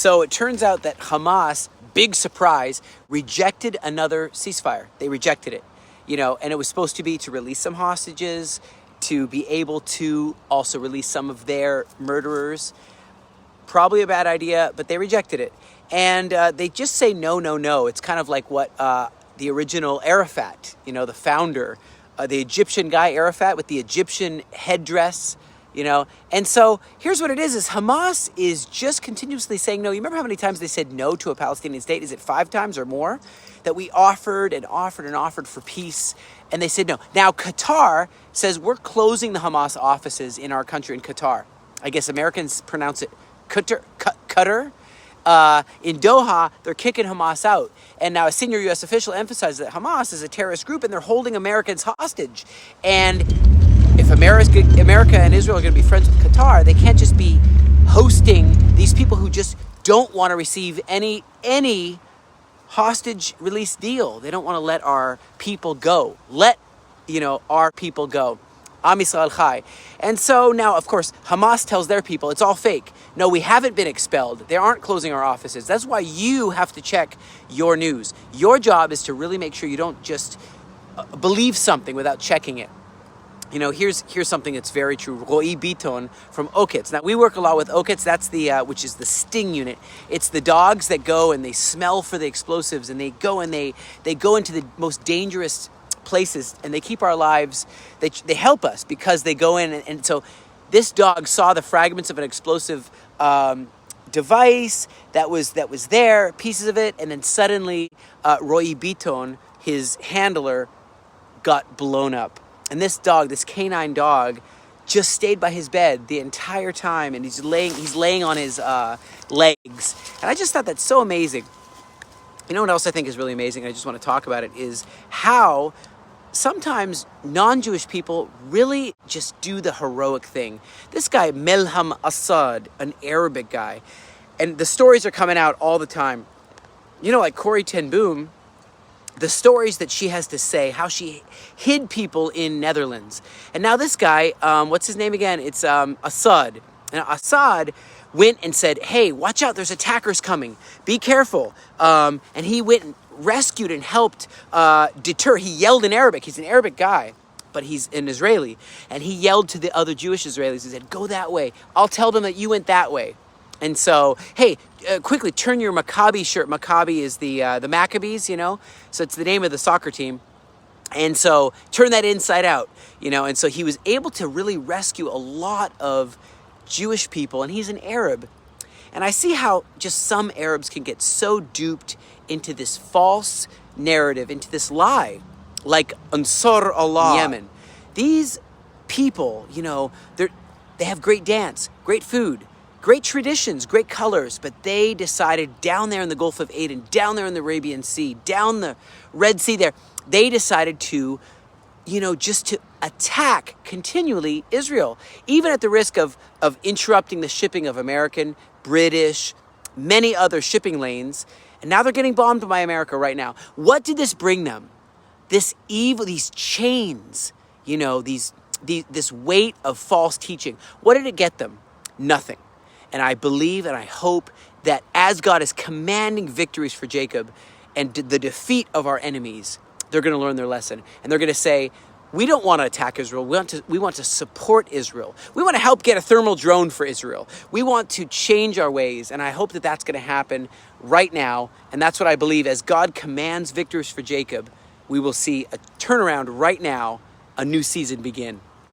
So it turns out that Hamas, big surprise, rejected another ceasefire. They rejected it, and it was supposed to be to release some hostages, to be able to also release some of their murderers. Probably a bad idea, but they rejected it. And they just say no, no, no. It's kind of like what the original Arafat, the founder, the Egyptian guy Arafat with the Egyptian headdress, And so here's what it is Hamas is just continuously saying no. You remember how many times they said no to a Palestinian state? Is it 5 times or more? That we offered and offered and offered for peace, and they said no. Now Qatar says we're closing the Hamas offices in our country, in Qatar. I guess Americans pronounce it Qatar. In Doha, they're kicking Hamas out. And now a senior U.S. official emphasizes that Hamas is a terrorist group and they're holding Americans hostage. And if America and Israel are going to be friends with Qatar, they can't just be hosting these people who just don't want to receive any hostage release deal. They don't want to let our people go. Let, our people go. Am Yisrael Chai. And so now, of course, Hamas tells their people it's all fake. No, we haven't been expelled. They aren't closing our offices. That's why you have to check your news. Your job is to really make sure you don't just believe something without checking it. Here's something that's very true. Roy Biton from Okitz. Now, we work a lot with Okitz. That's the which is the sting unit. It's the dogs that go and they smell for the explosives, and they go and they go into the most dangerous places, and they keep our lives. They help us because they go in, and so this dog saw the fragments of an explosive device that was there, pieces of it, and then suddenly Roy Biton, his handler, got blown up. And this dog, this canine dog, just stayed by his bed the entire time, and he's laying on his legs. And I just thought that's so amazing. You know what else I think is really amazing? I just want to talk about it, is how sometimes non-Jewish people really just do the heroic thing. This guy, Melham Assad, an Arabic guy, and the stories are coming out all the time. Like Corrie ten Boom, the stories that she has to say, how she hid people in Netherlands. And now this guy, what's his name again? It's Assad. And Assad went and said, hey, watch out, there's attackers coming. Be careful. And he went and rescued and helped deter. He yelled in Arabic. He's an Arabic guy, but he's an Israeli. And he yelled to the other Jewish Israelis. He said, go that way. I'll tell them that you went that way. And so, hey, quickly turn your Maccabi shirt. Maccabi is the Maccabees, so it's the name of the soccer team. And so turn that inside out, and so he was able to really rescue a lot of Jewish people, and he's an Arab. And I see how just some Arabs can get so duped into this false narrative, into this lie, like Ansar Allah, Yemen. These people, they have great dance, great food, great traditions, great colors, but they decided down there in the Gulf of Aden, down there in the Arabian Sea, down the Red Sea there, they decided to, just to attack continually Israel, even at the risk of interrupting the shipping of American, British, many other shipping lanes. And now they're getting bombed by America right now. What did this bring them? This evil, these chains, this weight of false teaching. What did it get them? Nothing. And I believe and I hope that as God is commanding victories for Jacob and the defeat of our enemies, they're going to learn their lesson. And they're going to say, we don't want to attack Israel. We want to support Israel. We want to help get a thermal drone for Israel. We want to change our ways. And I hope that that's going to happen right now. And that's what I believe. As God commands victories for Jacob, we will see a turnaround right now, a new season begin.